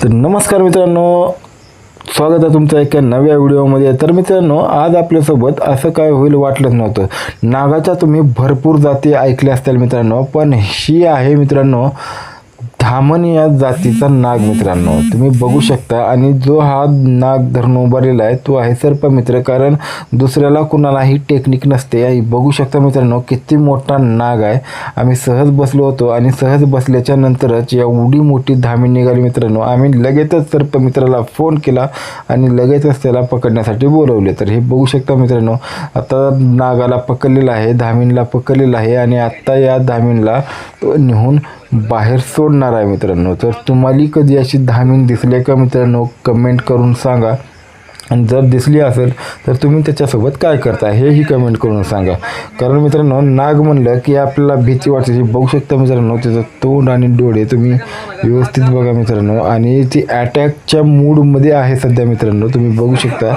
तर नमस्कार मित्रांनो, स्वागत आहे तुमचं एका नव्या व्हिडिओमध्ये. तर मित्रांनो, आज आपल्यासोबत असं काय होईल वाटलंच नव्हतं. नागाच्या तुम्ही भरपूर जाती ऐकल्या असतील मित्रांनो, पण ही आहे मित्रांनो धामण या जातीचा नाग मित्रांनो. तुम्ही बघू शकता. आणि जो हा नाग धरून उभारलेला आहे तो आहे सर्पमित्र, कारण दुसऱ्याला कुणालाही टेक्निक नसते. बघू शकता मित्रांनो किती मोठा नाग आहे. आम्ही सहज बसलो होतो आणि सहज बसल्याच्या नंतरच एवढी मोठी धामीण निघाली मित्रांनो. आम्ही लगेचच सर्पमित्राला फोन केला आणि लगेचच त्याला पकडण्यासाठी बोलवले. तर हे बघू शकता मित्रांनो, आता नागाला पकडलेला आहे, धामीणला पकडलेला आहे आणि आत्ता या धामीणला तो नेऊन बाहेर सोडणार आहे मित्रांनो. तर तुम्हाला कधी अशी धामीण दिसली का मित्रांनो, कमेंट करून सांगा. आणि जर दिसली असेल तर तुम्ही त्याच्यासोबत काय करता हेही कमेंट करून सांगा. कारण मित्रांनो, नाग म्हणलं की आपल्याला भीती वाटते. हे बघू शकता मित्रांनो, त्याचं तोंड आणि डोळे तुम्ही व्यवस्थित बघा मित्रांनो. आणि ती अटॅकच्या मूडमध्ये आहे सध्या मित्रांनो. तुम्ही बघू शकता,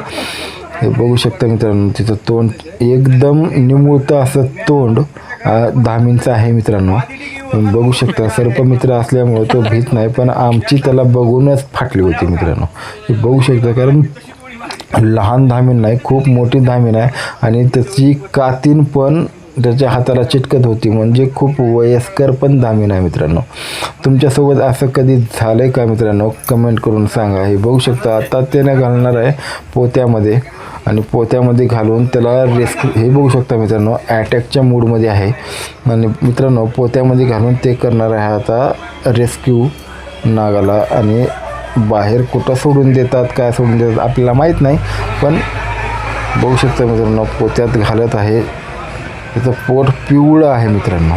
हे बघू शकता मित्रांनो, तिचं तोंड एकदम निमुळतं असं तोंड धामीणचं आहे मित्रांनो. बघू शकता, सर्पमित्र असल्यामुळे तो भीत नाही, पण आमची त्याला बघूनच फाटली होती मित्रांनो. हे बघू शकता, कारण लहान धामीण नाही, खूप मोठी धामीण आहे आणि त्याची कातीन पण त्याच्या हाताला चिटकत होती. म्हणजे खूप वयस्कर पण धामीण आहे मित्रांनो. तुमच्यासोबत असं कधी झालं आहे का मित्रांनो, कमेंट करून सांगा. हे बघू शकता, आता त्याने घालणार आहे पोत्यामध्ये आणि पोत्यामध्ये घालून त्याला रेस्क्यू. हे बघू शकता मित्रांनो, अटॅकच्या मूडमध्ये आहे आणि मित्रांनो पोत्यामध्ये घालून ते करणार आहे आता रेस्क्यू नागाला. आणि बाहेर कुठं सोडून देतात, काय सोडून देतात आपल्याला माहीत नाही, पण बघू शकता मित्रांनो पोत्यात घालत आहे. त्याचं पोट पिवळं आहे मित्रांनो.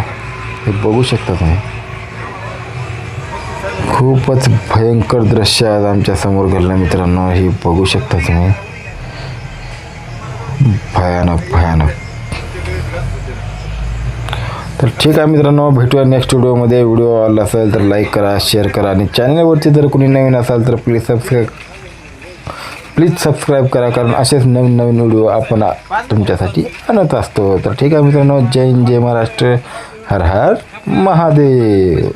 हे बघू शकता तुम्ही. खूपच भयंकर दृश्य आज आमच्यासमोर घडलं मित्रांनो. हे बघू शकता तुम्ही, भयानक भयानक. तर ठीक आहे मित्रांनो, भेटूया नेक्स्ट व्हिडिओमध्ये. व्हिडिओ आवडला असेल तर लाईक करा, शेअर करा आणि चॅनलवरती जर कोणी नवीन असाल तर प्लीज सबस्क्राईब करा, कारण असेच नवीन नवीन व्हिडिओ आपण तुमच्यासाठी आणत असतो. तर ठीक आहे मित्रांनो, जय हिंद, जय महाराष्ट्र, हर हर महादेव.